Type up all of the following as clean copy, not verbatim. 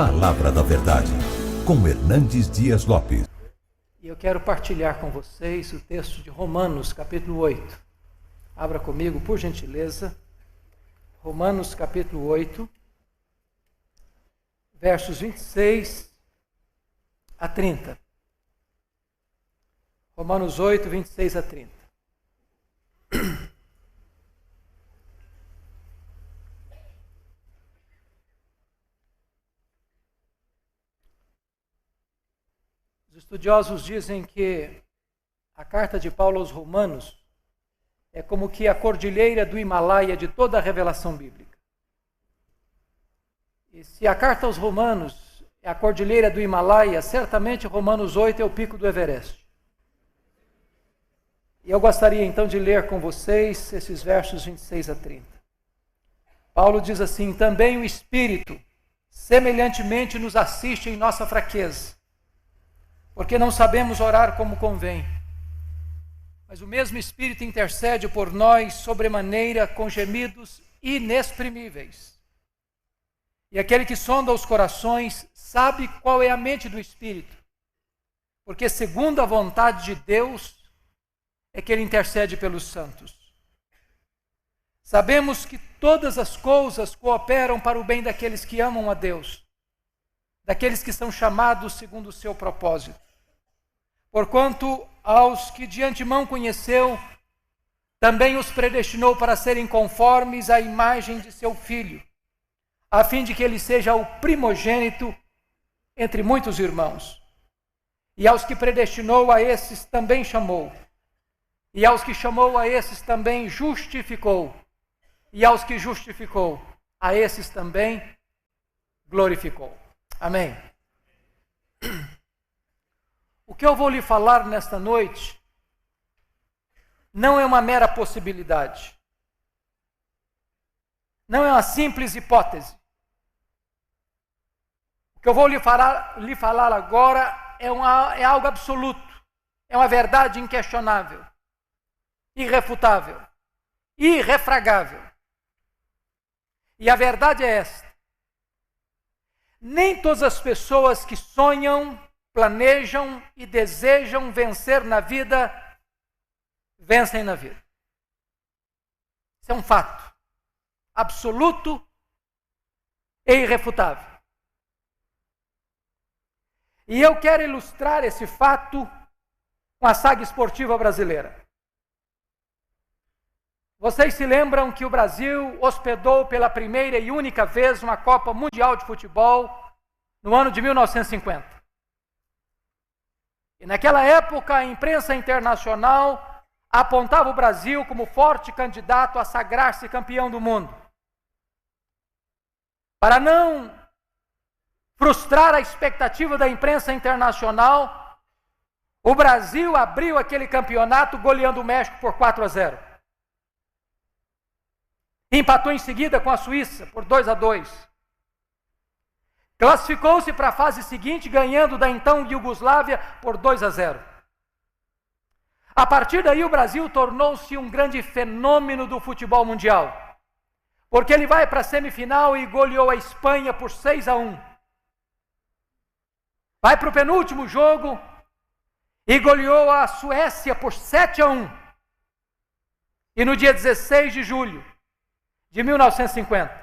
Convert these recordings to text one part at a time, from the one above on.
Palavra da Verdade, com Hernandes Dias Lopes. E eu quero partilhar com vocês o texto de Romanos, capítulo 8. Abra comigo, por gentileza. Romanos, capítulo 8, versos 26 a 30. Romanos 8, 26 a 30. Os estudiosos dizem que a carta de Paulo aos Romanos é como que a cordilheira do Himalaia de toda a revelação bíblica. E se a carta aos Romanos é a cordilheira do Himalaia, certamente Romanos 8 é o pico do Everest. E eu gostaria então de ler com vocês esses versos 26 a 30. Paulo diz assim: também o Espírito semelhantemente nos assiste em nossa fraqueza, porque não sabemos orar como convém. Mas o mesmo Espírito intercede por nós sobremaneira com gemidos inexprimíveis. E aquele que sonda os corações sabe qual é a mente do Espírito, porque segundo a vontade de Deus é que ele intercede pelos santos. Sabemos que todas as coisas cooperam para o bem daqueles que amam a Deus, daqueles que são chamados segundo o seu propósito. Porquanto aos que de antemão conheceu, também os predestinou para serem conformes à imagem de seu Filho, a fim de que ele seja o primogênito entre muitos irmãos. E aos que predestinou, a esses também chamou. E aos que chamou, a esses também justificou. E aos que justificou, a esses também glorificou. Amém. O que eu vou lhe falar nesta noite não é uma mera possibilidade. Não é uma simples hipótese. O que eu vou lhe falar agora é algo absoluto. É uma verdade inquestionável, irrefutável, irrefragável. E a verdade é esta: nem todas as pessoas que sonham, planejam e desejam vencer na vida, vencem na vida. Isso é um fato absoluto e irrefutável. E eu quero ilustrar esse fato com a saga esportiva brasileira. Vocês se lembram que o Brasil hospedou pela primeira e única vez uma Copa Mundial de Futebol no ano de 1950. E naquela época a imprensa internacional apontava o Brasil como forte candidato a sagrar-se campeão do mundo. Para não frustrar a expectativa da imprensa internacional, o Brasil abriu aquele campeonato goleando o México por 4-0. Empatou em seguida com a Suíça por 2-2. Classificou-se para a fase seguinte, ganhando da então Iugoslávia por 2-0. A partir daí o Brasil tornou-se um grande fenômeno do futebol mundial, porque ele vai para a semifinal e goleou a Espanha por 6-1. Vai para o penúltimo jogo e goleou a Suécia por 7-1. E no dia 16 de julho de 1950,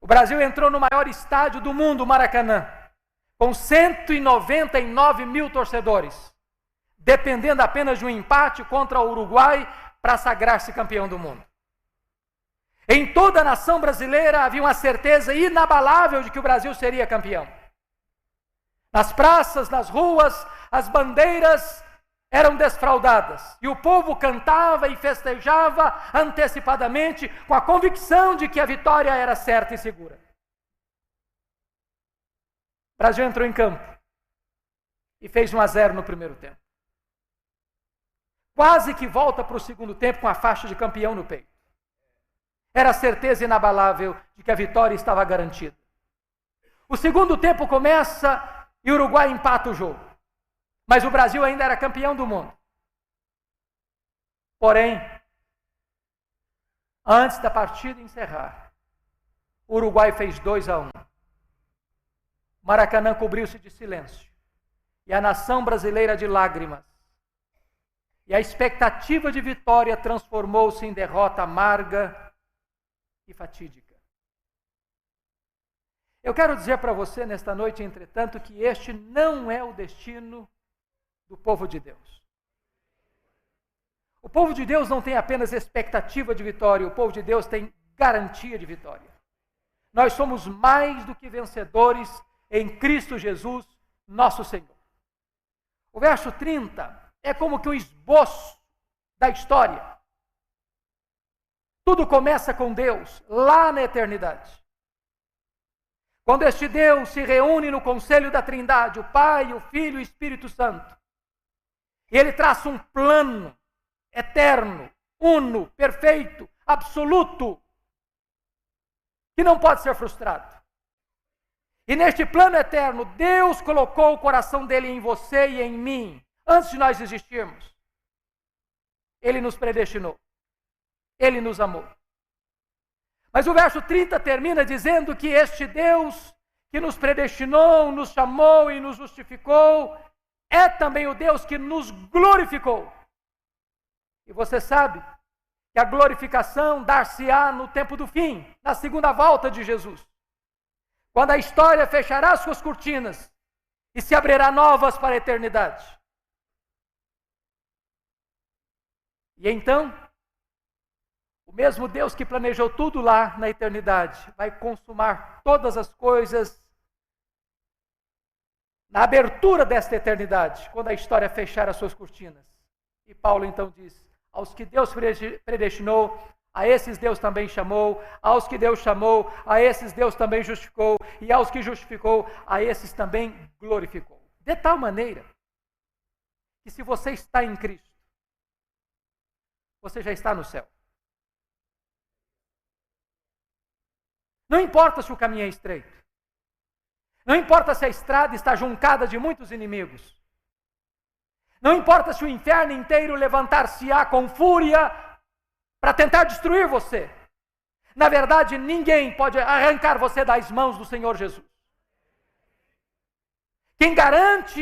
o Brasil entrou no maior estádio do mundo, o Maracanã, com 199 mil torcedores, dependendo apenas de um empate contra o Uruguai para sagrar-se campeão do mundo. Em toda a nação brasileira havia uma certeza inabalável de que o Brasil seria campeão. Nas praças, nas ruas, as bandeiras eram desfraldadas e o povo cantava e festejava antecipadamente com a convicção de que a vitória era certa e segura. O Brasil entrou em campo e fez 1-0 no primeiro tempo. Quase que volta para o segundo tempo com a faixa de campeão no peito. Era a certeza inabalável de que a vitória estava garantida. O segundo tempo começa e o Uruguai empata o jogo. Mas o Brasil ainda era campeão do mundo. Porém, antes da partida encerrar, o Uruguai fez 2-1. Maracanã cobriu-se de silêncio. E a nação brasileira de lágrimas. E a expectativa de vitória transformou-se em derrota amarga e fatídica. Eu quero dizer para você nesta noite, entretanto, que este não é o destino do povo de Deus. O povo de Deus não tem apenas expectativa de vitória, o povo de Deus tem garantia de vitória. Nós somos mais do que vencedores em Cristo Jesus, nosso Senhor. O verso 30 é como que um esboço da história. Tudo começa com Deus, lá na eternidade. Quando este Deus se reúne no conselho da Trindade, o Pai, o Filho e o Espírito Santo, e Ele traça um plano eterno, uno, perfeito, absoluto, que não pode ser frustrado. E neste plano eterno, Deus colocou o coração dele em você e em mim, antes de nós existirmos. Ele nos predestinou. Ele nos amou. Mas o verso 30 termina dizendo que este Deus que nos predestinou, nos chamou e nos justificou, é também o Deus que nos glorificou. E você sabe que a glorificação dar-se-á no tempo do fim, na segunda volta de Jesus. Quando a história fechará suas cortinas e se abrirá novas para a eternidade. E então, o mesmo Deus que planejou tudo lá na eternidade vai consumar todas as coisas na abertura desta eternidade, quando a história fechar as suas cortinas. E Paulo então diz: aos que Deus predestinou, a esses Deus também chamou, aos que Deus chamou, a esses Deus também justificou, e aos que justificou, a esses também glorificou. De tal maneira que se você está em Cristo, você já está no céu. Não importa se o caminho é estreito. Não importa se a estrada está juncada de muitos inimigos. Não importa se o inferno inteiro levantar-se-á com fúria para tentar destruir você. Na verdade, ninguém pode arrancar você das mãos do Senhor Jesus. Quem garante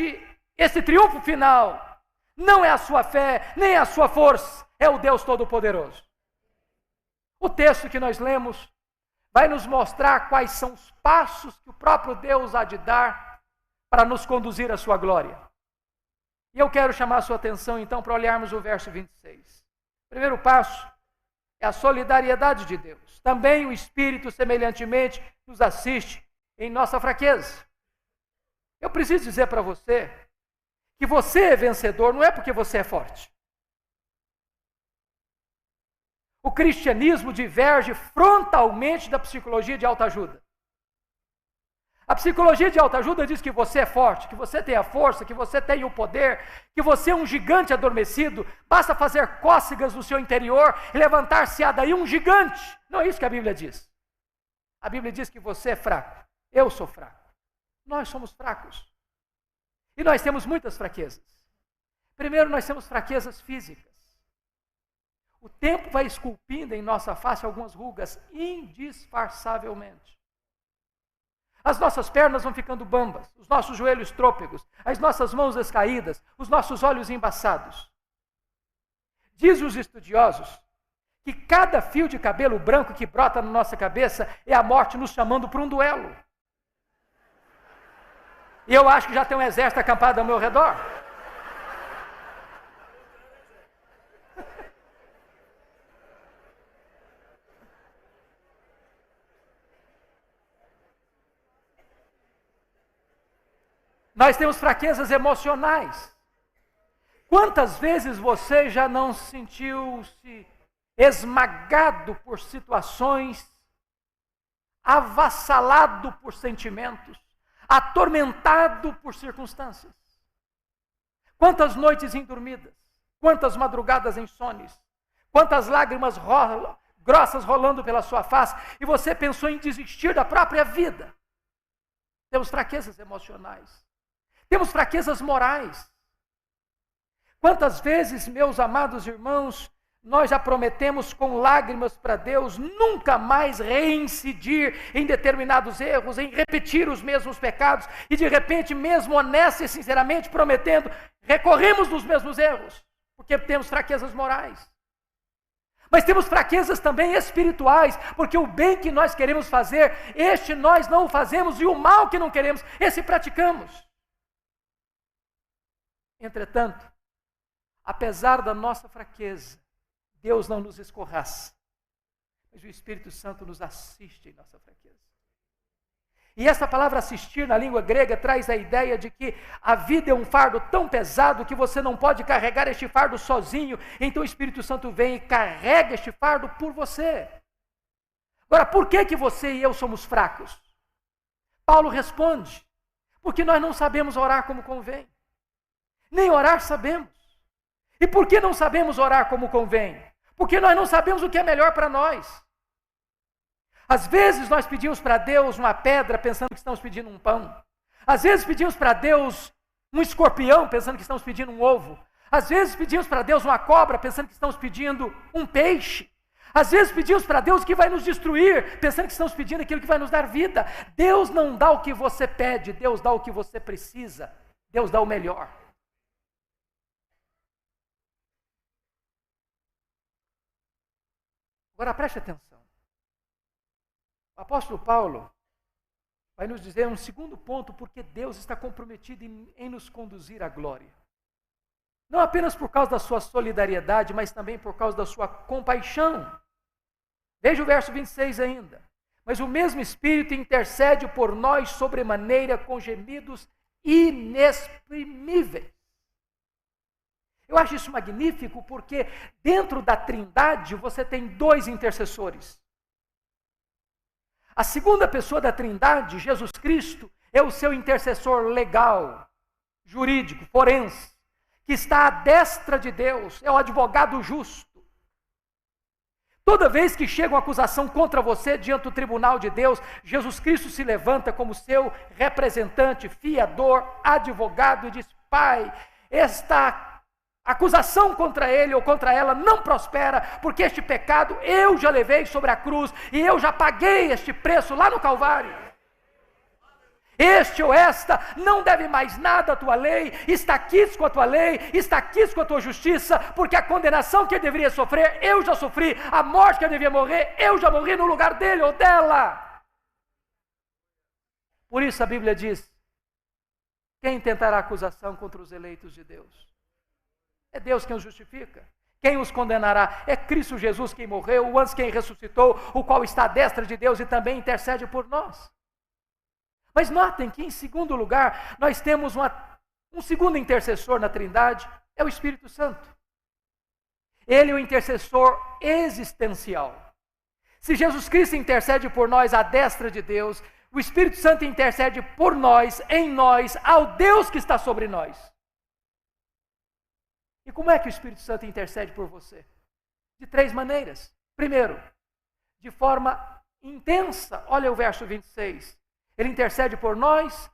esse triunfo final não é a sua fé, nem a sua força, é o Deus Todo-Poderoso. O texto que nós lemos vai nos mostrar quais são os passos que o próprio Deus há de dar para nos conduzir à sua glória. E eu quero chamar a sua atenção então para olharmos o verso 26. O primeiro passo é a solidariedade de Deus. Também o Espírito, semelhantemente, nos assiste em nossa fraqueza. Eu preciso dizer para você que você é vencedor não é porque você é forte. O cristianismo diverge frontalmente da psicologia de autoajuda. A psicologia de autoajuda diz que você é forte, que você tem a força, que você tem o poder, que você é um gigante adormecido, basta fazer cócegas no seu interior e levantar-se-á daí um gigante. Não é isso que a Bíblia diz. A Bíblia diz que você é fraco, eu sou fraco. Nós somos fracos. E nós temos muitas fraquezas. Primeiro, nós temos fraquezas físicas. O tempo vai esculpindo em nossa face algumas rugas indisfarçavelmente. As nossas pernas vão ficando bambas, os nossos joelhos trôpegos, as nossas mãos descaídas, os nossos olhos embaçados. Dizem os estudiosos que cada fio de cabelo branco que brota na nossa cabeça é a morte nos chamando para um duelo. E eu acho que já tem um exército acampado ao meu redor. Nós temos fraquezas emocionais. Quantas vezes você já não sentiu-se esmagado por situações, avassalado por sentimentos, atormentado por circunstâncias? Quantas noites indormidas, quantas madrugadas insones, quantas lágrimas grossas rolando pela sua face, e você pensou em desistir da própria vida. Temos fraquezas emocionais. Temos fraquezas morais. Quantas vezes, meus amados irmãos, nós já prometemos com lágrimas para Deus nunca mais reincidir em determinados erros, em repetir os mesmos pecados, e de repente, mesmo honesta e sinceramente prometendo, recorremos nos mesmos erros, porque temos fraquezas morais. Mas temos fraquezas também espirituais, porque o bem que nós queremos fazer, este nós não o fazemos, e o mal que não queremos, esse praticamos. Entretanto, apesar da nossa fraqueza, Deus não nos escorraça, mas o Espírito Santo nos assiste em nossa fraqueza. E essa palavra assistir na língua grega traz a ideia de que a vida é um fardo tão pesado que você não pode carregar este fardo sozinho, então o Espírito Santo vem e carrega este fardo por você. Agora, por que você e eu somos fracos? Paulo responde, porque nós não sabemos orar como convém, nem orar sabemos. E por que não sabemos orar como convém? Porque nós não sabemos o que é melhor para nós. Às vezes nós pedimos para Deus uma pedra pensando que estamos pedindo um pão. Às vezes pedimos para Deus um escorpião pensando que estamos pedindo um ovo. Às vezes pedimos para Deus uma cobra pensando que estamos pedindo um peixe. Às vezes pedimos para Deus que vai nos destruir pensando que estamos pedindo aquilo que vai nos dar vida. Deus não dá o que você pede, Deus dá o que você precisa. Deus dá o melhor. Agora preste atenção. O apóstolo Paulo vai nos dizer um segundo ponto, porque Deus está comprometido em nos conduzir à glória. Não apenas por causa da sua solidariedade, mas também por causa da sua compaixão. Veja o verso 26 ainda. Mas o mesmo Espírito intercede por nós sobremaneira com gemidos inexprimíveis. Eu acho isso magnífico porque dentro da Trindade você tem dois intercessores. A segunda pessoa da Trindade, Jesus Cristo, é o seu intercessor legal, jurídico, forense, que está à destra de Deus, é o advogado justo. Toda vez que chega uma acusação contra você diante do tribunal de Deus, Jesus Cristo se levanta como seu representante, fiador, advogado e diz: Pai, esta acusação contra ele ou contra ela não prospera, porque este pecado eu já levei sobre a cruz e eu já paguei este preço lá no Calvário. Este ou esta não deve mais nada à tua lei, está quites com a tua lei, está quites com a tua justiça, porque a condenação que ele deveria sofrer, eu já sofri, a morte que ele devia morrer, eu já morri no lugar dele ou dela. Por isso a Bíblia diz: quem tentará acusação contra os eleitos de Deus? É Deus quem os justifica. Quem os condenará? É Cristo Jesus quem morreu, o antes quem ressuscitou, o qual está à destra de Deus e também intercede por nós. Mas notem que, em segundo lugar, nós temos um segundo intercessor na Trindade, é o Espírito Santo. Ele é o intercessor existencial. Se Jesus Cristo intercede por nós à destra de Deus, o Espírito Santo intercede por nós, em nós, ao Deus que está sobre nós. E como é que o Espírito Santo intercede por você? De três maneiras. Primeiro, de forma intensa. Olha o verso 26. Ele intercede por nós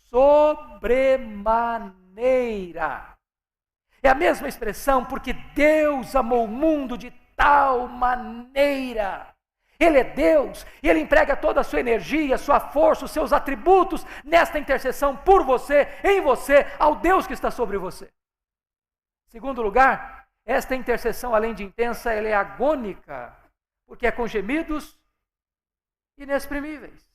sobremaneira. É a mesma expressão, porque Deus amou o mundo de tal maneira. Ele é Deus, e Ele emprega toda a sua energia, sua força, os seus atributos nesta intercessão por você, em você, ao Deus que está sobre você. Segundo lugar, esta intercessão, além de intensa, ela é agônica, porque é com gemidos inexprimíveis.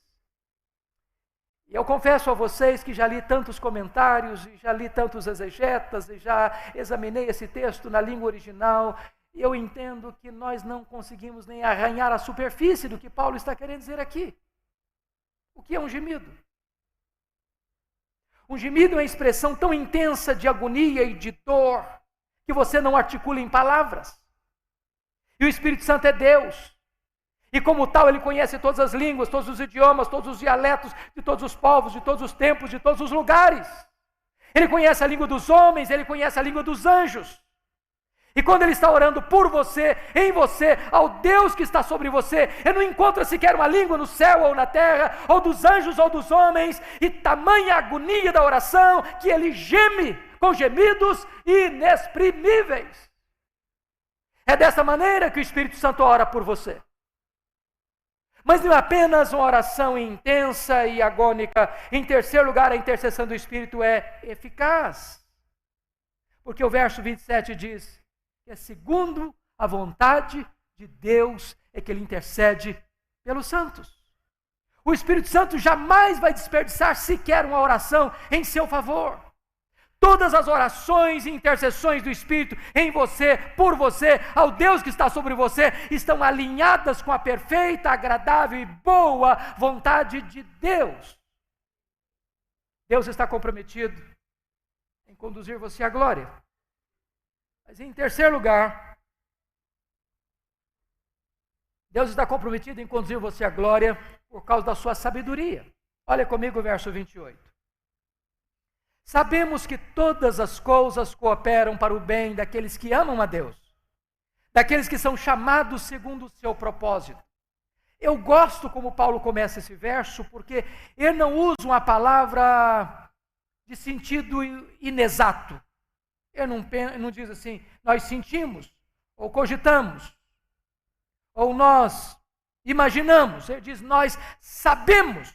E eu confesso a vocês que já li tantos comentários, e já li tantos exegetas, e já examinei esse texto na língua original, e eu entendo que nós não conseguimos nem arranhar a superfície do que Paulo está querendo dizer aqui. O que é um gemido? Um gemido é uma expressão tão intensa de agonia e de dor, que você não articula em palavras. E o Espírito Santo é Deus. E como tal, Ele conhece todas as línguas, todos os idiomas, todos os dialetos, de todos os povos, de todos os tempos, de todos os lugares. Ele conhece a língua dos homens, Ele conhece a língua dos anjos. E quando Ele está orando por você, em você, ao Deus que está sobre você, Ele não encontra sequer uma língua no céu ou na terra, ou dos anjos ou dos homens, e tamanha agonia da oração, que Ele geme com gemidos inexprimíveis. É dessa maneira que o Espírito Santo ora por você. Mas não é apenas uma oração intensa e agônica. Em terceiro lugar, a intercessão do Espírito é eficaz. Porque o verso 27 diz que é segundo a vontade de Deus é que ele intercede pelos santos. O Espírito Santo jamais vai desperdiçar sequer uma oração em seu favor. Todas as orações e intercessões do Espírito em você, por você, ao Deus que está sobre você, estão alinhadas com a perfeita, agradável e boa vontade de Deus. Deus está comprometido em conduzir você à glória. Mas em terceiro lugar, Deus está comprometido em conduzir você à glória por causa da sua sabedoria. Olha comigo o verso 28. Sabemos que todas as coisas cooperam para o bem daqueles que amam a Deus, daqueles que são chamados segundo o seu propósito. Eu gosto como Paulo começa esse verso, porque ele não usa uma palavra de sentido inexato. Ele não diz assim, nós sentimos, ou cogitamos, ou nós imaginamos. Ele diz, nós sabemos.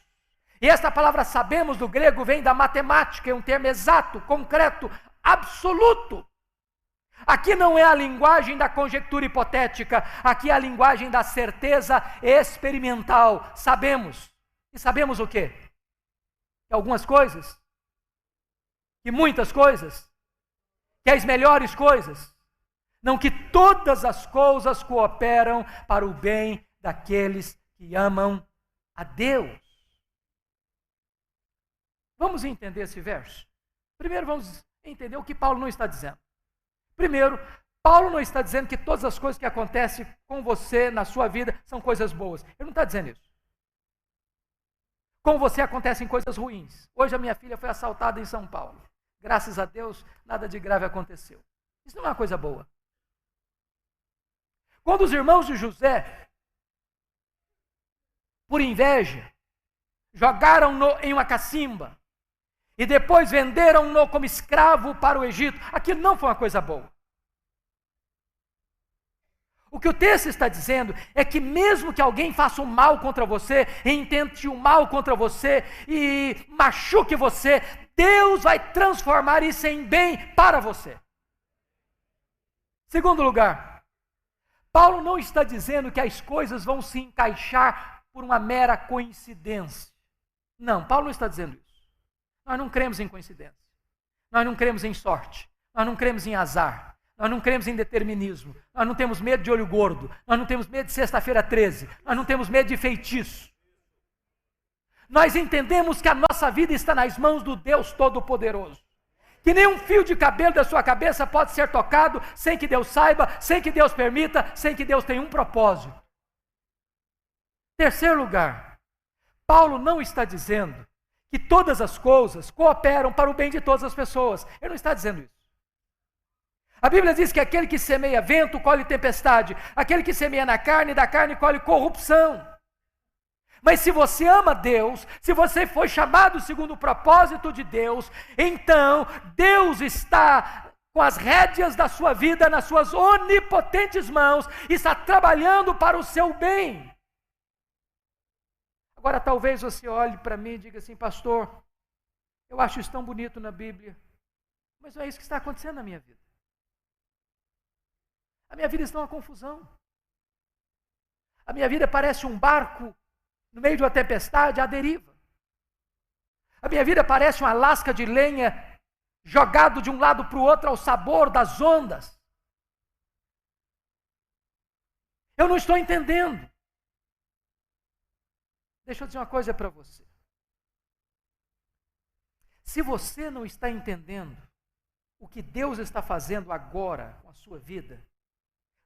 E esta palavra sabemos do grego vem da matemática, é um termo exato, concreto, absoluto. Aqui não é a linguagem da conjectura hipotética, aqui é a linguagem da certeza experimental. Sabemos. E sabemos o quê? Que algumas coisas, que muitas coisas, que as melhores coisas, não que todas as coisas cooperam para o bem daqueles que amam a Deus. Vamos entender esse verso? Primeiro vamos entender o que Paulo não está dizendo. Primeiro, Paulo não está dizendo que todas as coisas que acontecem com você na sua vida são coisas boas. Ele não está dizendo isso. Com você acontecem coisas ruins. Hoje a minha filha foi assaltada em São Paulo. Graças a Deus, nada de grave aconteceu. Isso não é uma coisa boa. Quando os irmãos de José, por inveja, jogaram-no em uma cacimba, e depois venderam-no como escravo para o Egito, aquilo não foi uma coisa boa. O que o texto está dizendo é que mesmo que alguém faça um mal contra você, e intente um mal contra você, e machuque você, Deus vai transformar isso em bem para você. Segundo lugar, Paulo não está dizendo que as coisas vão se encaixar por uma mera coincidência. Não, Paulo não está dizendo isso. Nós não cremos em coincidência. Nós não cremos em sorte. Nós não cremos em azar. Nós não cremos em determinismo. Nós não temos medo de olho gordo. Nós não temos medo de sexta-feira 13. Nós não temos medo de feitiço. Nós entendemos que a nossa vida está nas mãos do Deus Todo-Poderoso. Que nenhum fio de cabelo da sua cabeça pode ser tocado sem que Deus saiba, sem que Deus permita, sem que Deus tenha um propósito. Terceiro lugar, Paulo não está dizendo que todas as coisas cooperam para o bem de todas as pessoas. Ele não está dizendo isso. A Bíblia diz que aquele que semeia vento, colhe tempestade. Aquele que semeia na carne, da carne colhe corrupção. Mas se você ama Deus, se você foi chamado segundo o propósito de Deus, então Deus está com as rédeas da sua vida nas suas onipotentes mãos, e está trabalhando para o seu bem. Agora talvez você olhe para mim e diga assim, pastor, eu acho isso tão bonito na Bíblia, mas não é isso que está acontecendo na minha vida. A minha vida está uma confusão. A minha vida parece um barco no meio de uma tempestade à deriva. A minha vida parece uma lasca de lenha jogado de um lado para o outro ao sabor das ondas. Eu não estou entendendo. Deixa eu dizer uma coisa para você. Se você não está entendendo o que Deus está fazendo agora com a sua vida,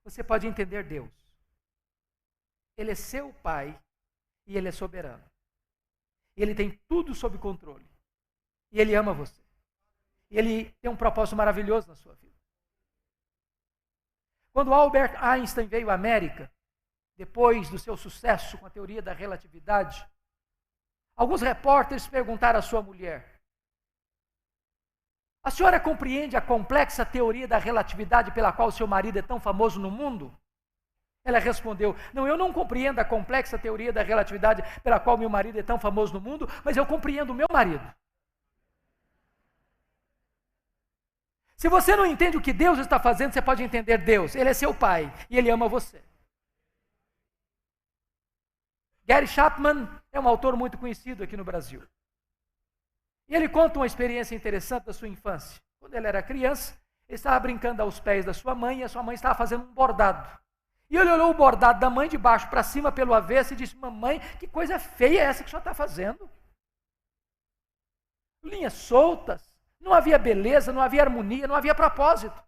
você pode entender Deus. Ele é seu Pai e Ele é soberano. Ele tem tudo sob controle. E Ele ama você. E Ele tem um propósito maravilhoso na sua vida. Quando Albert Einstein veio à América, depois do seu sucesso com a teoria da relatividade, alguns repórteres perguntaram à sua mulher, A senhora compreende a complexa teoria da relatividade pela qual seu marido é tão famoso no mundo? Ela respondeu: não, eu não compreendo a complexa teoria da relatividade pela qual meu marido é tão famoso no mundo, mas eu compreendo o meu marido. Se você não entende o que Deus está fazendo, você pode entender Deus. Ele é seu pai e ele ama você. Gary Chapman é um autor muito conhecido aqui no Brasil. E ele conta uma experiência interessante da sua infância. Quando ele era criança, ele estava brincando aos pés da sua mãe e a sua mãe estava fazendo um bordado. E ele olhou o bordado da mãe de baixo para cima pelo avesso e disse: mamãe, que coisa feia é essa que o senhor está fazendo? Linhas soltas, não havia beleza, não havia harmonia, não havia propósito.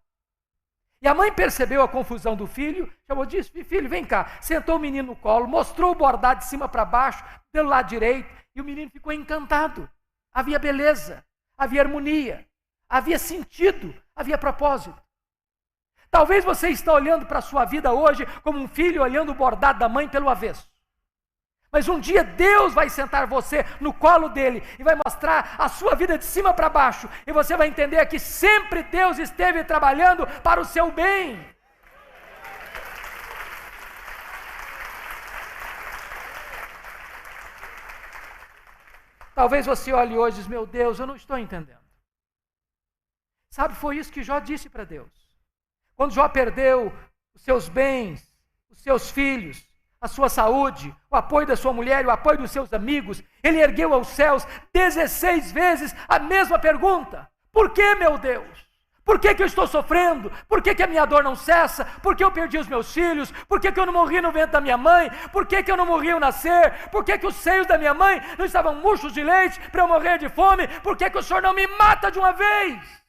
E a mãe percebeu a confusão do filho, chamou, disse: filho, vem cá. Sentou o menino no colo, mostrou o bordado de cima para baixo, pelo lado direito, e o menino ficou encantado. Havia beleza, havia harmonia, havia sentido, havia propósito. Talvez você está olhando para a sua vida hoje como um filho olhando o bordado da mãe pelo avesso. Mas um dia Deus vai sentar você no colo dele e vai mostrar a sua vida de cima para baixo. E você vai entender que sempre Deus esteve trabalhando para o seu bem. Talvez você olhe hoje e diz: meu Deus, eu não estou entendendo. Sabe, foi isso que Jó disse para Deus. Quando Jó perdeu os seus bens, os seus filhos, a sua saúde, o apoio da sua mulher, o apoio dos seus amigos, ele ergueu aos céus 16 vezes a mesma pergunta: por que, meu Deus? Por que eu estou sofrendo? Por que a minha dor não cessa? Por que eu perdi os meus filhos? Por que eu não morri no ventre da minha mãe? Por que eu não morri ao nascer? Por que os seios da minha mãe não estavam murchos de leite para eu morrer de fome? Por que o Senhor não me mata de uma vez?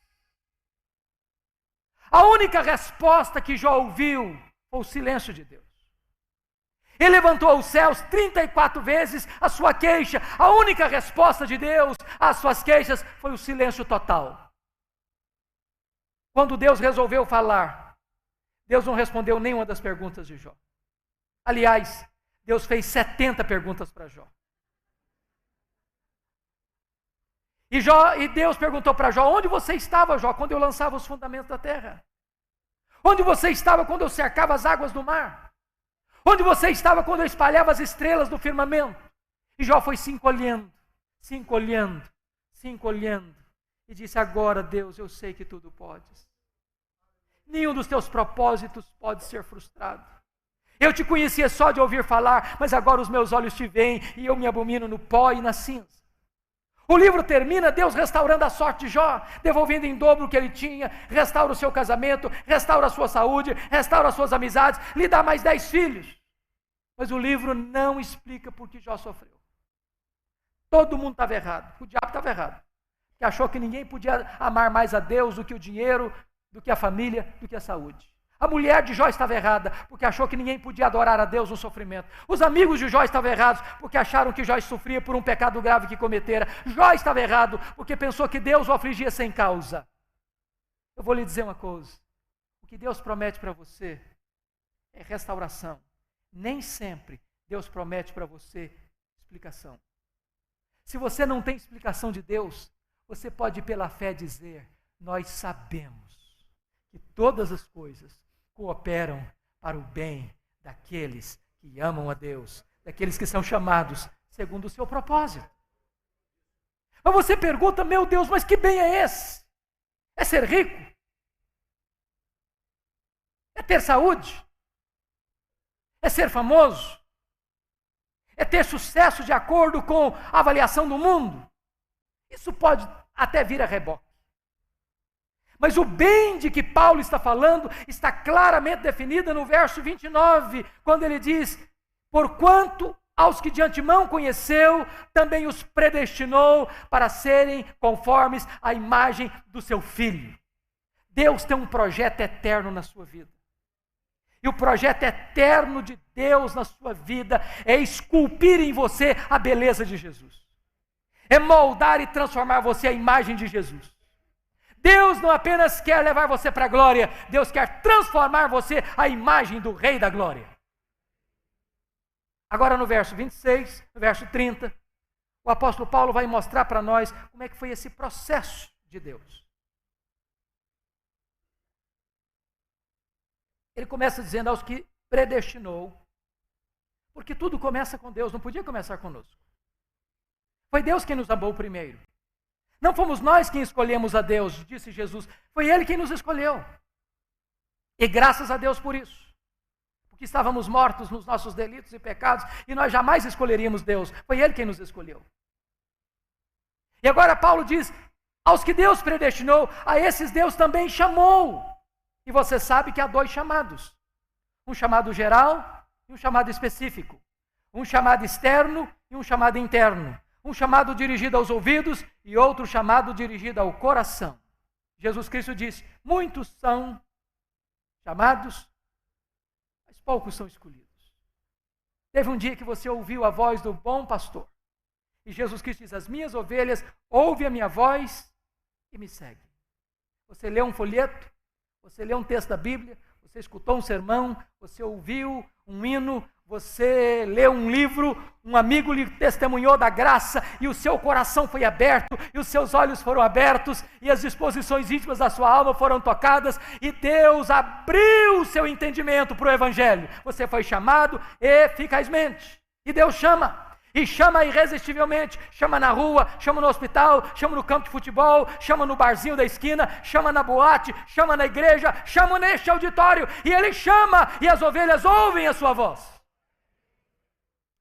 A única resposta que Jó ouviu foi o silêncio de Deus. Ele levantou aos céus 34 vezes a sua queixa. A única resposta de Deus às suas queixas foi o silêncio total. Quando Deus resolveu falar, Deus não respondeu nenhuma das perguntas de Jó. Aliás, Deus fez 70 perguntas para Jó. E Deus perguntou para Jó: onde você estava, Jó, quando eu lançava os fundamentos da terra? Onde você estava quando eu cercava as águas do mar? Onde você estava quando eu espalhava as estrelas do firmamento? E Jó foi se encolhendo, se encolhendo, se encolhendo. E disse: agora, Deus, eu sei que tudo podes. Nenhum dos teus propósitos pode ser frustrado. Eu te conhecia só de ouvir falar, mas agora os meus olhos te veem e eu me abomino no pó e na cinza. O livro termina Deus restaurando a sorte de Jó, devolvendo em dobro o que ele tinha, restaura o seu casamento, restaura a sua saúde, restaura as suas amizades, lhe dá mais 10 filhos. Mas o livro não explica por que Jó sofreu. Todo mundo estava errado, o diabo estava errado, que achou que ninguém podia amar mais a Deus do que o dinheiro, do que a família, do que a saúde. A mulher de Jó estava errada, porque achou que ninguém podia adorar a Deus no sofrimento. Os amigos de Jó estavam errados, porque acharam que Jó sofria por um pecado grave que cometera. Jó estava errado, porque pensou que Deus o afligia sem causa. Eu vou lhe dizer uma coisa: o que Deus promete para você é restauração. Nem sempre Deus promete para você explicação. Se você não tem explicação de Deus, você pode pela fé dizer: nós sabemos que todas as coisas cooperam para o bem daqueles que amam a Deus, daqueles que são chamados segundo o seu propósito. Mas você pergunta: meu Deus, mas que bem é esse? É ser rico? É ter saúde? É ser famoso? É ter sucesso de acordo com a avaliação do mundo? Isso pode até vir a reboque. Mas o bem de que Paulo está falando está claramente definido no verso 29, quando ele diz: porquanto aos que de antemão conheceu, também os predestinou para serem conformes à imagem do seu Filho. Deus tem um projeto eterno na sua vida. E o projeto eterno de Deus na sua vida é esculpir em você a beleza de Jesus. É moldar e transformar você à imagem de Jesus. Deus não apenas quer levar você para a glória, Deus quer transformar você à imagem do Rei da Glória. Agora no verso 26, no verso 30, o apóstolo Paulo vai mostrar para nós como é que foi esse processo de Deus. Ele começa dizendo aos que predestinou, porque tudo começa com Deus, não podia começar conosco. Foi Deus quem nos amou primeiro. Não fomos nós quem escolhemos a Deus, disse Jesus, foi Ele quem nos escolheu. E graças a Deus por isso. Porque estávamos mortos nos nossos delitos e pecados, e nós jamais escolheríamos Deus, foi Ele quem nos escolheu. E agora Paulo diz, aos que Deus predestinou, a esses Deus também chamou. E você sabe que há dois chamados. Um chamado geral e um chamado específico. Um chamado externo e um chamado interno. Um chamado dirigido aos ouvidos e outro chamado dirigido ao coração. Jesus Cristo disse, muitos são chamados, mas poucos são escolhidos. Teve um dia que você ouviu a voz do bom pastor. E Jesus Cristo diz, as minhas ovelhas ouvem a minha voz e me seguem. Você leu um folheto, você leu um texto da Bíblia, você escutou um sermão, você ouviu um hino, você leu um livro, um amigo lhe testemunhou da graça e o seu coração foi aberto e os seus olhos foram abertos e as disposições íntimas da sua alma foram tocadas e Deus abriu o seu entendimento para o Evangelho. Você foi chamado eficazmente e Deus chama. E chama irresistivelmente, chama na rua, chama no hospital, chama no campo de futebol, chama no barzinho da esquina, chama na boate, chama na igreja, chama neste auditório, e Ele chama, e as ovelhas ouvem a sua voz.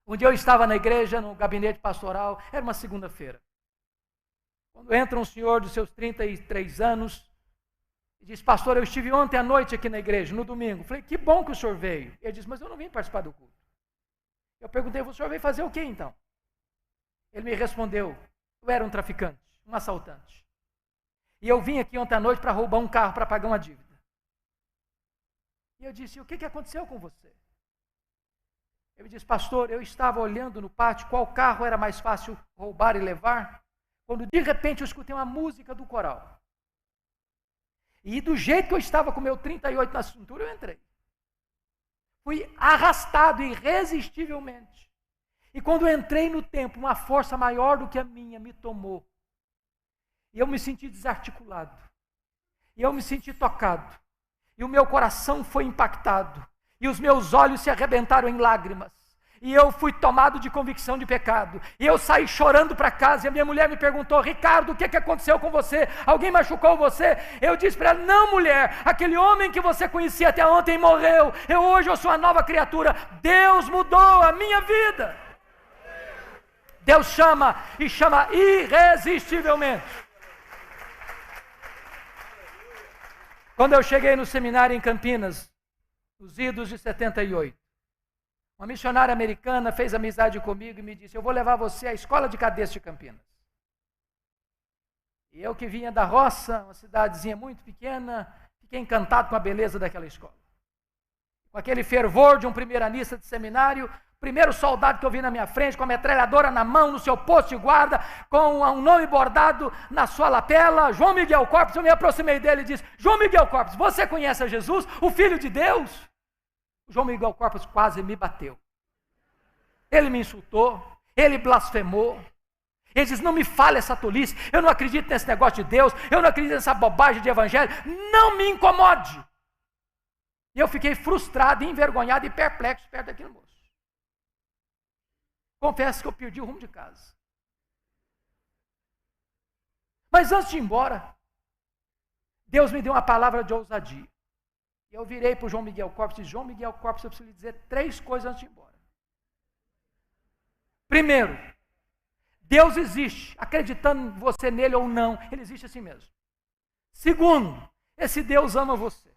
Um dia eu estava na igreja, no gabinete pastoral, era uma segunda-feira, quando entra um senhor dos seus 33 anos, e diz, pastor, eu estive ontem à noite aqui na igreja, no domingo, falei, que bom que o senhor veio. Ele disse, mas eu não vim participar do culto. Eu perguntei, o senhor veio fazer o quê então? Ele me respondeu, eu era um traficante, um assaltante. E eu vim aqui ontem à noite para roubar um carro, para pagar uma dívida. E eu disse, o que aconteceu com você? Ele disse, pastor, eu estava olhando no pátio qual carro era mais fácil roubar e levar, quando de repente eu escutei uma música do coral. E do jeito que eu estava com o meu 38 na cintura, eu entrei. Fui arrastado irresistivelmente. E quando eu entrei no templo, uma força maior do que a minha me tomou. E eu me senti desarticulado. E eu me senti tocado. E o meu coração foi impactado. E os meus olhos se arrebentaram em lágrimas. E eu fui tomado de convicção de pecado. E eu saí chorando para casa. E a minha mulher me perguntou, Ricardo, o que aconteceu com você? Alguém machucou você? Eu disse para ela, não mulher, aquele homem que você conhecia até ontem morreu. Hoje eu sou uma nova criatura. Deus mudou a minha vida. Deus chama e chama irresistivelmente. Quando eu cheguei no seminário em Campinas, nos idos de 78, uma missionária americana fez amizade comigo e me disse, eu vou levar você à escola de cadetes de Campinas. E eu que vinha da roça, uma cidadezinha muito pequena, fiquei encantado com a beleza daquela escola. Com aquele fervor de um primeiranista de seminário, primeiro soldado que eu vi na minha frente, com a metralhadora na mão, no seu posto de guarda, com um nome bordado na sua lapela, João Miguel Corpus, eu me aproximei dele e disse, João Miguel Corpus, você conhece a Jesus, o Filho de Deus? João Miguel Corpus quase me bateu. Ele me insultou, ele blasfemou. Ele diz, não me fale essa tolice, eu não acredito nesse negócio de Deus, eu não acredito nessa bobagem de evangelho, não me incomode. E eu fiquei frustrado, envergonhado e perplexo perto daquele moço. Confesso que eu perdi o rumo de casa. Mas antes de ir embora, Deus me deu uma palavra de ousadia. E eu virei para o João Miguel Corpus e disse, João Miguel Corpus, eu preciso lhe dizer 3 coisas antes de ir embora. Primeiro, Deus existe, acreditando você nele ou não, ele existe assim mesmo. Segundo, esse Deus ama você.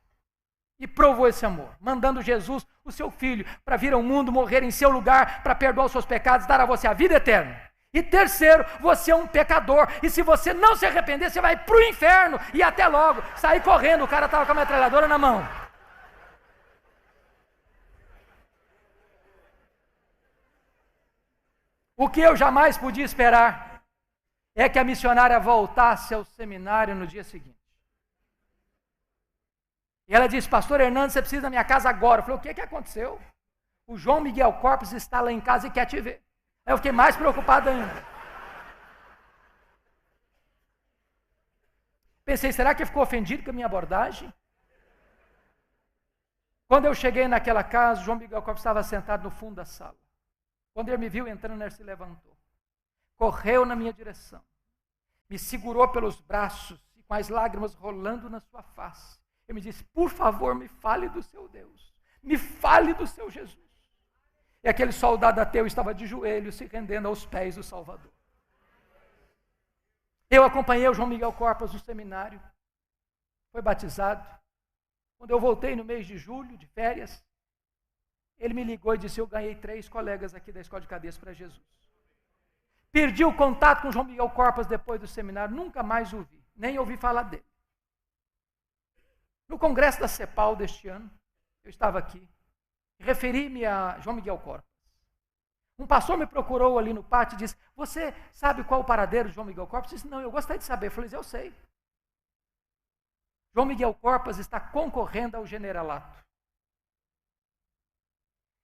E provou esse amor, mandando Jesus, o seu filho, para vir ao mundo, morrer em seu lugar, para perdoar os seus pecados, dar a você a vida eterna. E terceiro, você é um pecador, e se você não se arrepender, você vai para o inferno, e até logo, sair correndo, o cara estava com a metralhadora na mão. O que eu jamais podia esperar, é que a missionária voltasse ao seminário no dia seguinte. E ela disse, pastor Hernandes, você precisa da minha casa agora. Eu falei, o que aconteceu? O João Miguel Corpus está lá em casa e quer te ver. Aí eu fiquei mais preocupado ainda. Pensei, será que ele ficou ofendido com a minha abordagem? Quando eu cheguei naquela casa, João Miguel Corpos estava sentado no fundo da sala. Quando ele me viu entrando, ele se levantou. Correu na minha direção. Me segurou pelos braços e com as lágrimas rolando na sua face. Ele me disse, por favor, me fale do seu Deus. Me fale do seu Jesus. E aquele soldado ateu estava de joelhos, se rendendo aos pés do Salvador. Eu acompanhei o João Miguel Corpos no seminário. Foi batizado. Quando eu voltei no mês de julho, de férias, ele me ligou e disse, eu ganhei 3 colegas aqui da Escola de Cadeias para Jesus. Perdi o contato com o João Miguel Corpos depois do seminário, nunca mais o vi, nem ouvi falar dele. No congresso da CEPAL deste ano, eu estava aqui, referi-me a João Miguel Corpos. Um pastor me procurou ali no pátio e disse, você sabe qual o paradeiro de João Miguel Corpos? Eu disse, não, eu gostaria de saber. Eu falei, eu sei. João Miguel Corpos está concorrendo ao generalato.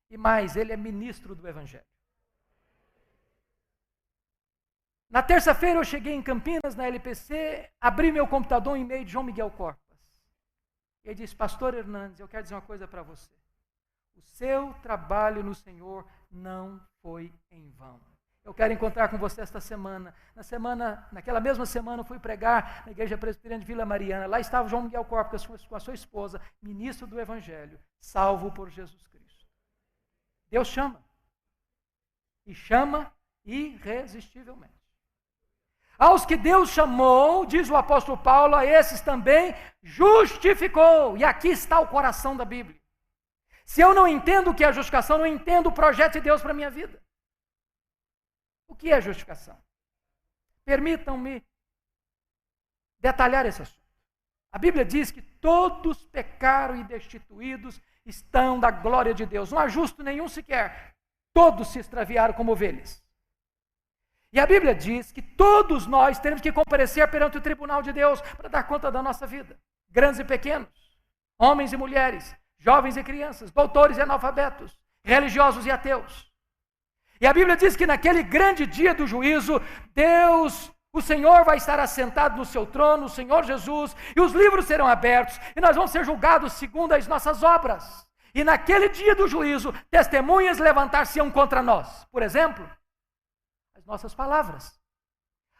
E mais, ele é ministro do Evangelho. Na terça-feira eu cheguei em Campinas, na LPC, abri meu computador em e-mail de João Miguel Corpos. Ele disse, pastor Hernandes, eu quero dizer uma coisa para você. O seu trabalho no Senhor não foi em vão. Eu quero encontrar com você esta semana. Naquela mesma semana eu fui pregar na Igreja Presbiteriana de Vila Mariana. Lá estava João Miguel Corpos com a sua esposa, ministro do Evangelho, salvo por Jesus Cristo. Deus chama. E chama irresistivelmente. Aos que Deus chamou, diz o apóstolo Paulo, a esses também justificou. E aqui está o coração da Bíblia. Se eu não entendo o que é justificação, eu não entendo o projeto de Deus para a minha vida. O que é justificação? Permitam-me detalhar esse assunto. A Bíblia diz que todos pecaram e destituídos estão da glória de Deus. Não há justo nenhum sequer. Todos se extraviaram como ovelhas. E a Bíblia diz que todos nós temos que comparecer perante o tribunal de Deus para dar conta da nossa vida. Grandes e pequenos, homens e mulheres, jovens e crianças, doutores e analfabetos, religiosos e ateus. E a Bíblia diz que naquele grande dia do juízo, Deus, o Senhor vai estar assentado no seu trono, o Senhor Jesus, e os livros serão abertos, e nós vamos ser julgados segundo as nossas obras. E naquele dia do juízo, testemunhas levantar-se-ão contra nós. Por exemplo, as nossas palavras.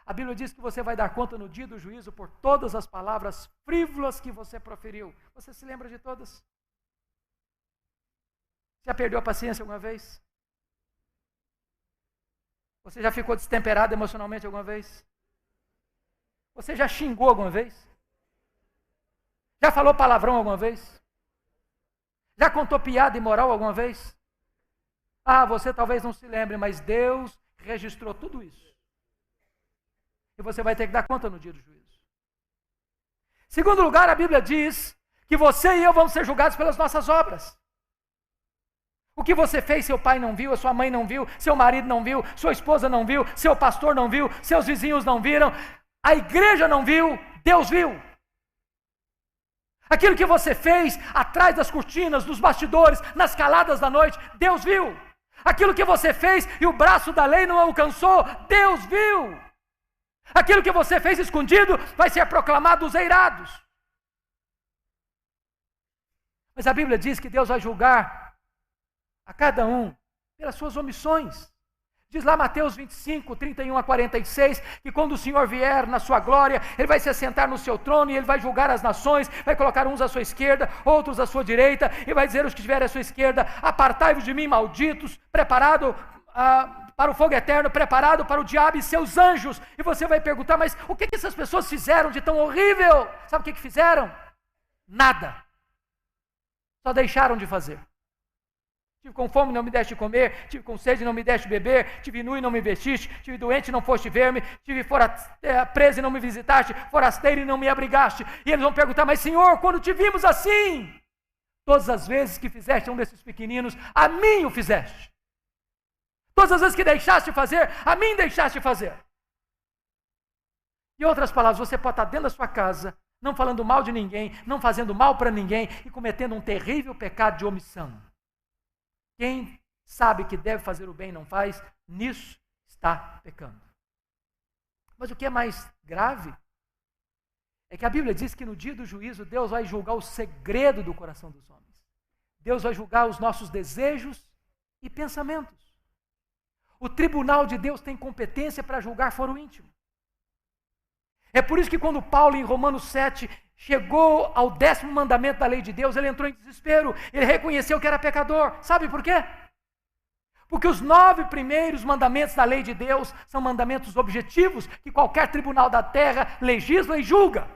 A Bíblia diz que você vai dar conta no dia do juízo por todas as palavras frívolas que você proferiu. Você se lembra de todas? Já perdeu a paciência alguma vez? Você já ficou destemperado emocionalmente alguma vez? Você já xingou alguma vez? Já falou palavrão alguma vez? Já contou piada imoral alguma vez? Ah, você talvez não se lembre, mas Deus registrou tudo isso. E você vai ter que dar conta no dia do juízo. Segundo lugar, a Bíblia diz que você e eu vamos ser julgados pelas nossas obras. O que você fez, seu pai não viu, a sua mãe não viu, seu marido não viu, sua esposa não viu, seu pastor não viu, seus vizinhos não viram, a igreja não viu, Deus viu. Aquilo que você fez atrás das cortinas, nos bastidores, nas caladas da noite, Deus viu. Aquilo que você fez e o braço da lei não alcançou, Deus viu. Aquilo que você fez escondido vai ser proclamado aos eirados. Mas a Bíblia diz que Deus vai julgar a cada um pelas suas omissões. Diz lá Mateus 25, 31 a 46, que quando o Senhor vier na sua glória, Ele vai se assentar no seu trono e Ele vai julgar as nações, vai colocar uns à sua esquerda, outros à sua direita, e vai dizer aos que estiverem à sua esquerda, apartai-vos de mim, malditos, preparado para o fogo eterno, preparado para o diabo e seus anjos. E você vai perguntar, mas o que essas pessoas fizeram de tão horrível? Sabe o que fizeram? Nada. Só deixaram de fazer. Tive com fome, não me deste comer. Tive com sede, não me deste beber. Tive nu e não me vestiste. Tive doente, não foste ver-me. Tive preso e não me visitaste. Forasteiro e não me abrigaste. E eles vão perguntar, mas Senhor, quando te vimos assim? Todas as vezes que fizeste um desses pequeninos, a mim o fizeste. Todas as vezes que deixaste fazer, a mim deixaste fazer. Em outras palavras, você pode estar dentro da sua casa, não falando mal de ninguém, não fazendo mal para ninguém e cometendo um terrível pecado de omissão. Quem sabe que deve fazer o bem e não faz, nisso está pecando. Mas o que é mais grave é que a Bíblia diz que no dia do juízo Deus vai julgar o segredo do coração dos homens. Deus vai julgar os nossos desejos e pensamentos. O tribunal de Deus tem competência para julgar foro íntimo. É por isso que quando Paulo, em Romanos 7, chegou ao 10º mandamento da lei de Deus, ele entrou em desespero, ele reconheceu que era pecador. Sabe por quê? Porque os 9 primeiros mandamentos da lei de Deus são mandamentos objetivos que qualquer tribunal da terra legisla e julga.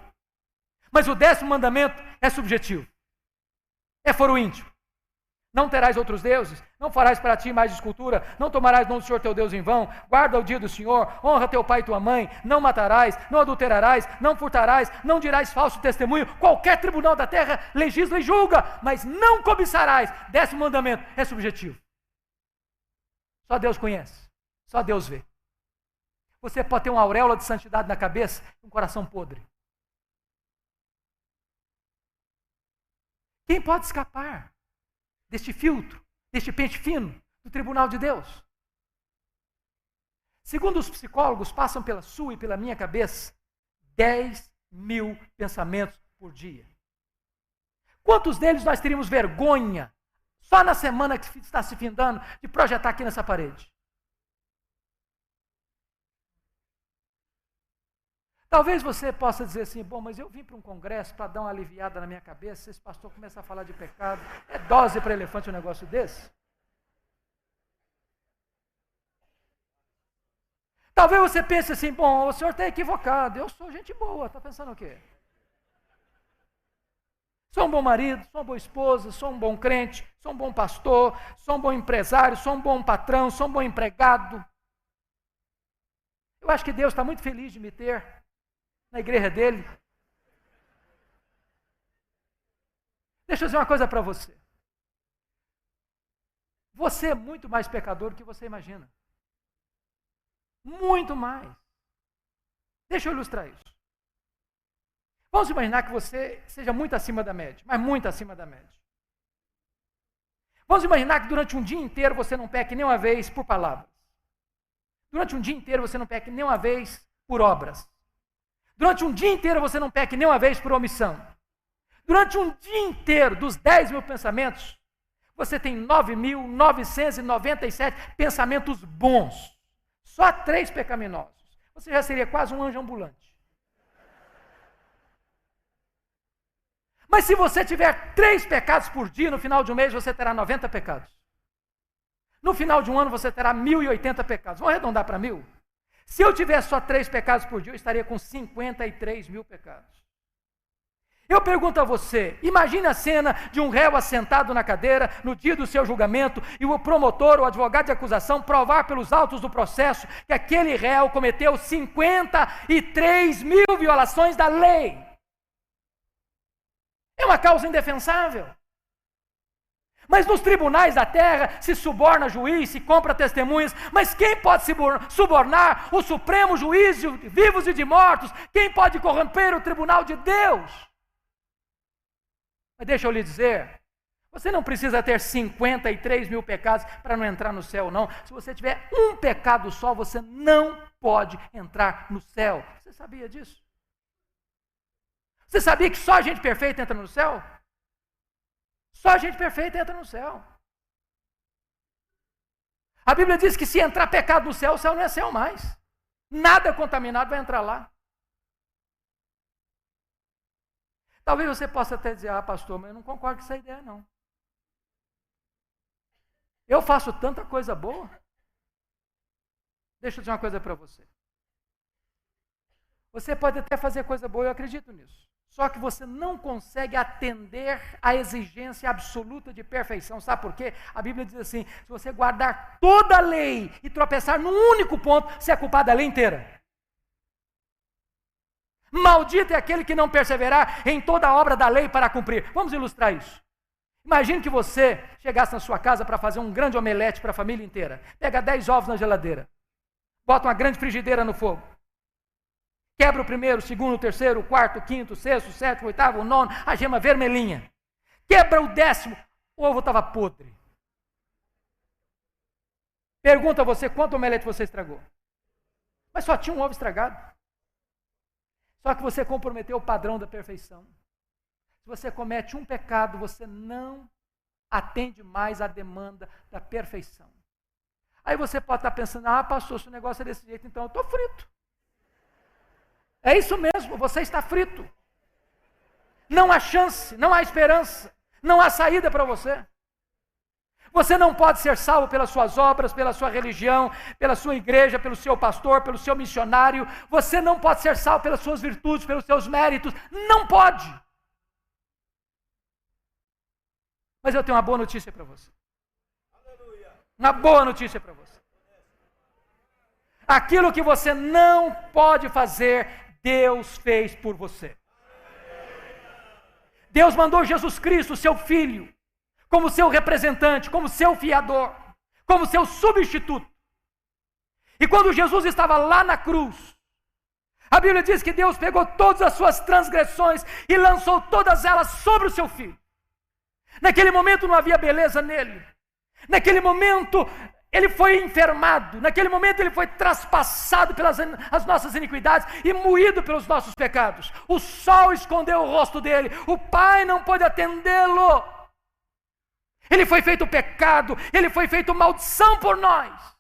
Mas o 10º mandamento é subjetivo. É foro íntimo. Não terás outros deuses, não farás para ti mais escultura, não tomarás o nome do Senhor teu Deus em vão, guarda o dia do Senhor, honra teu pai e tua mãe, não matarás, não adulterarás, não furtarás, não dirás falso testemunho. Qualquer tribunal da terra legisla e julga, mas não cobiçarás. 10º mandamento é subjetivo. Só Deus conhece, só Deus vê. Você pode ter uma auréola de santidade na cabeça e um coração podre. Quem pode escapar deste filtro, deste pente fino do tribunal de Deus? Segundo os psicólogos, passam pela sua e pela minha cabeça 10.000 pensamentos por dia. Quantos deles nós teríamos vergonha, só na semana que está se findando, de projetar aqui nessa parede? Talvez você possa dizer assim, bom, mas eu vim para um congresso para dar uma aliviada na minha cabeça, esse pastor começa a falar de pecado, é dose para elefante um negócio desse? Talvez você pense assim, bom, o senhor está equivocado, eu sou gente boa, está pensando o quê? Sou um bom marido, sou uma boa esposa, sou um bom crente, sou um bom pastor, sou um bom empresário, sou um bom patrão, sou um bom empregado. Eu acho que Deus está muito feliz de me ter na igreja dele. Deixa eu dizer uma coisa para você. Você é muito mais pecador do que você imagina. Muito mais. Deixa eu ilustrar isso. Vamos imaginar que você seja muito acima da média, mas muito acima da média. Vamos imaginar que durante um dia inteiro você não peque nem uma vez por palavras. Durante um dia inteiro você não peque nem uma vez por obras. Durante um dia inteiro você não peque nem uma vez por omissão. Durante um dia inteiro, dos 10.000 pensamentos, você tem 9.997 pensamentos bons. Só 3 pecaminosos. Você já seria quase um anjo ambulante. Mas se você tiver 3 pecados por dia, no final de um mês você terá 90 pecados. No final de um ano você terá 1.080 pecados. Vamos arredondar para 1.000? Se eu tivesse só 3 pecados por dia, eu estaria com 53.000 pecados. Eu pergunto a você, imagine a cena de um réu assentado na cadeira no dia do seu julgamento e o promotor, o advogado de acusação, provar pelos autos do processo que aquele réu cometeu 53.000 violações da lei. É uma causa indefensável. Mas nos tribunais da terra se suborna juiz, se compra testemunhas, mas quem pode subornar o supremo juiz de vivos e de mortos? Quem pode corromper o tribunal de Deus? Mas deixa eu lhe dizer, você não precisa ter 53.000 pecados para não entrar no céu, não. Se você tiver um pecado só, você não pode entrar no céu. Você sabia disso? Você sabia que só a gente perfeita entra no céu? Só a gente perfeita entra no céu. A Bíblia diz que se entrar pecado no céu, o céu não é céu mais. Nada contaminado vai entrar lá. Talvez você possa até dizer, pastor, mas eu não concordo com essa ideia, não. Eu faço tanta coisa boa. Deixa eu dizer uma coisa para você. Você pode até fazer coisa boa, eu acredito nisso. Só que você não consegue atender à exigência absoluta de perfeição. Sabe por quê? A Bíblia diz assim, se você guardar toda a lei e tropeçar num único ponto, você é culpado da lei inteira. Maldito é aquele que não perseverar em toda a obra da lei para cumprir. Vamos ilustrar isso. Imagine que você chegasse na sua casa para fazer um grande omelete para a família inteira. Pega 10 ovos na geladeira. Bota uma grande frigideira no fogo. Quebra o primeiro, o segundo, o terceiro, o quarto, o quinto, o sexto, o sétimo, o oitavo, o nono, a gema vermelhinha. Quebra o 10º, o ovo estava podre. Pergunta a você, quanto omelete você estragou? Mas só tinha um ovo estragado. Só que você comprometeu o padrão da perfeição. Se você comete um pecado, você não atende mais à demanda da perfeição. Aí você pode estar pensando, pastor, se o negócio é desse jeito, então eu estou frito. É isso mesmo, você está frito. Não há chance, não há esperança, não há saída para você. Você não pode ser salvo pelas suas obras, pela sua religião, pela sua igreja, pelo seu pastor, pelo seu missionário. Você não pode ser salvo pelas suas virtudes, pelos seus méritos. Não pode. Mas eu tenho uma boa notícia para você. Uma boa notícia para você. Aquilo que você não pode fazer, Deus fez por você. Deus mandou Jesus Cristo, seu Filho, como seu representante, como seu fiador, como seu substituto. E quando Jesus estava lá na cruz, a Bíblia diz que Deus pegou todas as suas transgressões e lançou todas elas sobre o seu Filho. Naquele momento não havia beleza nele. Naquele momento ele foi enfermado. Naquele momento ele foi traspassado pelas as nossas iniquidades e moído pelos nossos pecados. O sol escondeu o rosto dele. O Pai não pôde atendê-lo. Ele foi feito pecado, ele foi feito maldição por nós.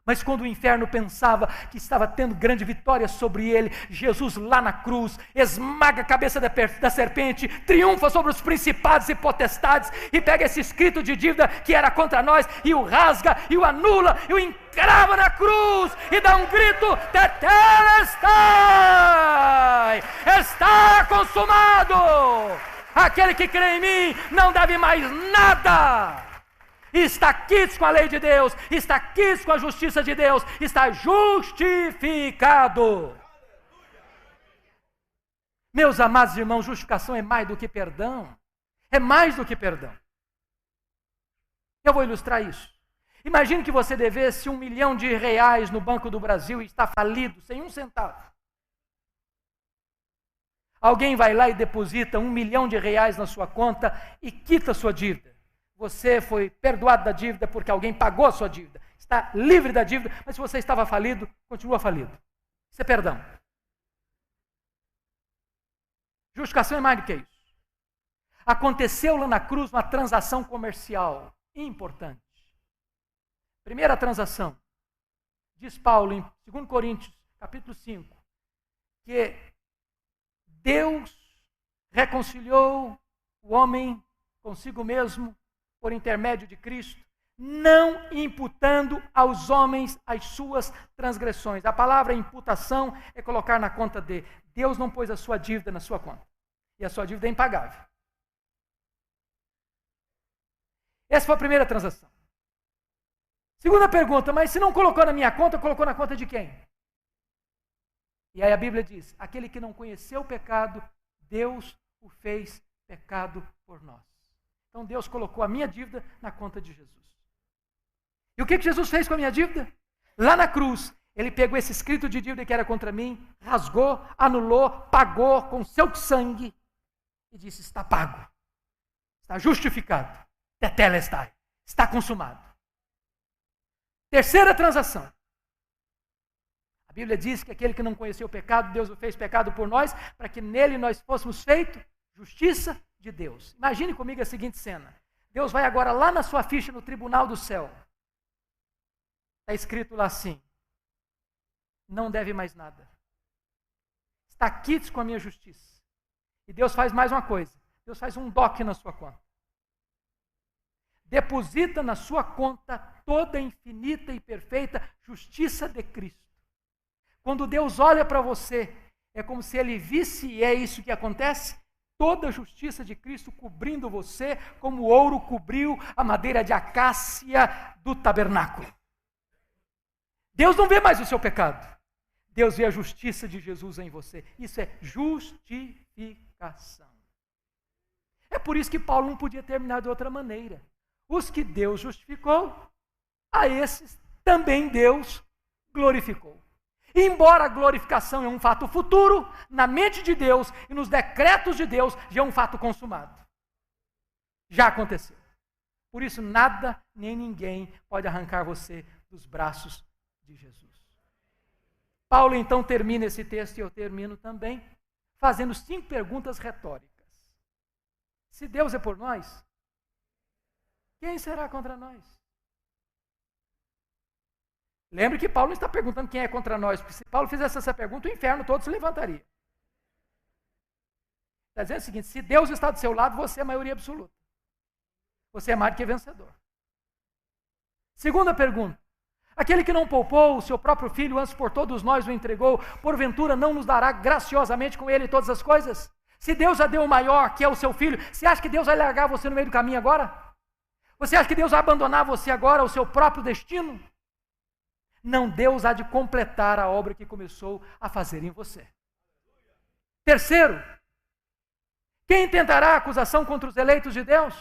Mas quando o inferno pensava que estava tendo grande vitória sobre ele, Jesus lá na cruz, esmaga a cabeça da serpente, triunfa sobre os principados e potestades, e pega esse escrito de dívida que era contra nós, e o rasga, e o anula, e o encrava na cruz, e dá um grito, tetelestai, está consumado. Aquele que crê em mim não deve mais nada. Está quites com a lei de Deus, está quites com a justiça de Deus, está justificado. Meus amados irmãos, justificação é mais do que perdão. É mais do que perdão. Eu vou ilustrar isso. Imagine que você devesse R$1 milhão no Banco do Brasil e está falido, sem um centavo. Alguém vai lá e deposita R$1 milhão na sua conta e quita a sua dívida. Você foi perdoado da dívida porque alguém pagou a sua dívida. Está livre da dívida, mas se você estava falido, continua falido. Isso é perdão. Justificação é mais do que isso. Aconteceu lá na cruz uma transação comercial importante. Primeira transação. Diz Paulo em 2 Coríntios, capítulo 5, que Deus reconciliou o homem consigo mesmo por intermédio de Cristo, não imputando aos homens as suas transgressões. A palavra imputação é colocar na conta de. Deus não pôs a sua dívida na sua conta. E a sua dívida é impagável. Essa foi a primeira transação. Segunda pergunta, mas se não colocou na minha conta, colocou na conta de quem? E aí a Bíblia diz, aquele que não conheceu o pecado, Deus o fez pecado por nós. Então Deus colocou a minha dívida na conta de Jesus. E o que Jesus fez com a minha dívida? Lá na cruz, ele pegou esse escrito de dívida que era contra mim, rasgou, anulou, pagou com seu sangue e disse, está pago, está justificado, tetelestai, está consumado. Terceira transação. A Bíblia diz que aquele que não conheceu o pecado, Deus o fez pecado por nós, para que nele nós fôssemos feitos justiça de Deus. Imagine comigo a seguinte cena. Deus vai agora lá na sua ficha no tribunal do céu. Está escrito lá assim, não deve mais nada. Está quites com a minha justiça. E Deus faz mais uma coisa. Deus faz um DOC na sua conta. Deposita na sua conta toda a infinita e perfeita justiça de Cristo. Quando Deus olha para você, é como se Ele visse, e é isso que acontece, toda a justiça de Cristo cobrindo você, como o ouro cobriu a madeira de acácia do tabernáculo. Deus não vê mais o seu pecado. Deus vê a justiça de Jesus em você. Isso é justificação. É por isso que Paulo não podia terminar de outra maneira. Os que Deus justificou, a esses também Deus glorificou. Embora a glorificação é um fato futuro, na mente de Deus e nos decretos de Deus, já é um fato consumado. Já aconteceu. Por isso, nada nem ninguém pode arrancar você dos braços de Jesus. Paulo então termina esse texto, e eu termino também, fazendo 5 perguntas retóricas. Se Deus é por nós, quem será contra nós? Lembre que Paulo não está perguntando quem é contra nós, porque se Paulo fizesse essa pergunta, o inferno todo se levantaria. Está dizendo o seguinte: se Deus está do seu lado, você é a maioria absoluta. Você é mais do que vencedor. Segunda pergunta: aquele que não poupou o seu próprio filho, antes por todos nós o entregou, porventura não nos dará graciosamente com ele todas as coisas? Se Deus já deu o maior, que é o seu filho, você acha que Deus vai largar você no meio do caminho agora? Você acha que Deus vai abandonar você agora ao seu próprio destino? Não, Deus há de completar a obra que começou a fazer em você. Terceiro, quem tentará acusação contra os eleitos de Deus?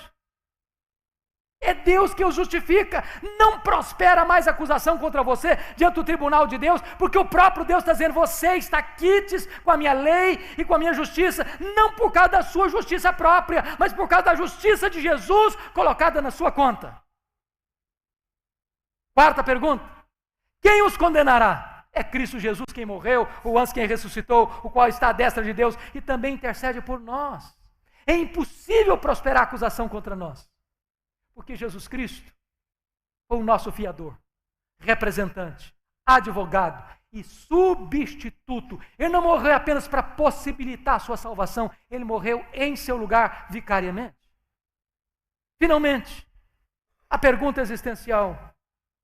É Deus que os justifica. Não prospera mais acusação contra você diante do tribunal de Deus, porque o próprio Deus está dizendo: você está quites com a minha lei e com a minha justiça, não por causa da sua justiça própria, mas por causa da justiça de Jesus colocada na sua conta. Quarta pergunta: quem os condenará? É Cristo Jesus quem morreu, o antes quem ressuscitou, o qual está à destra de Deus e também intercede por nós. É impossível prosperar acusação contra nós, porque Jesus Cristo foi o nosso fiador, representante, advogado e substituto. Ele não morreu apenas para possibilitar a sua salvação, ele morreu em seu lugar vicariamente. Finalmente, a pergunta existencial: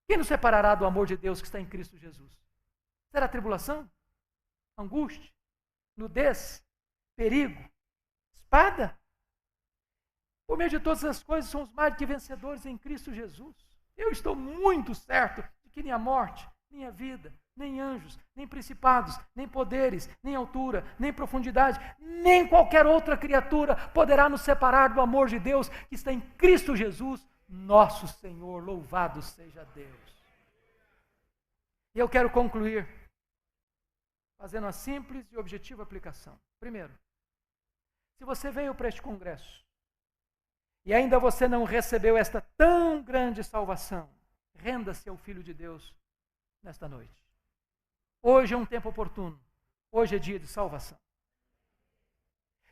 quem nos separará do amor de Deus que está em Cristo Jesus? Será tribulação? Angústia? Nudez? Perigo? Espada? Por meio de todas as coisas, somos mais do que vencedores em Cristo Jesus. Eu estou muito certo de que nem a morte, nem a vida, nem anjos, nem principados, nem poderes, nem altura, nem profundidade, nem qualquer outra criatura poderá nos separar do amor de Deus que está em Cristo Jesus, nosso Senhor. Louvado seja Deus. E eu quero concluir fazendo uma simples e objetiva aplicação. Primeiro, se você veio para este congresso e ainda você não recebeu esta tão grande salvação, renda-se ao Filho de Deus nesta noite. Hoje é um tempo oportuno. Hoje é dia de salvação.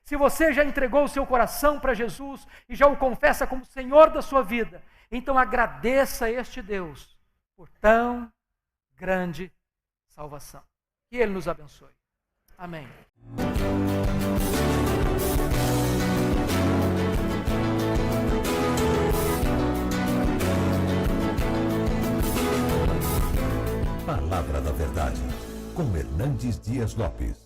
Se você já entregou o seu coração para Jesus e já o confessa como Senhor da sua vida, então agradeça a este Deus por tão grande salvação. Que Ele nos abençoe. Amém. Palavra da Verdade, com Hernandes Dias Lopes.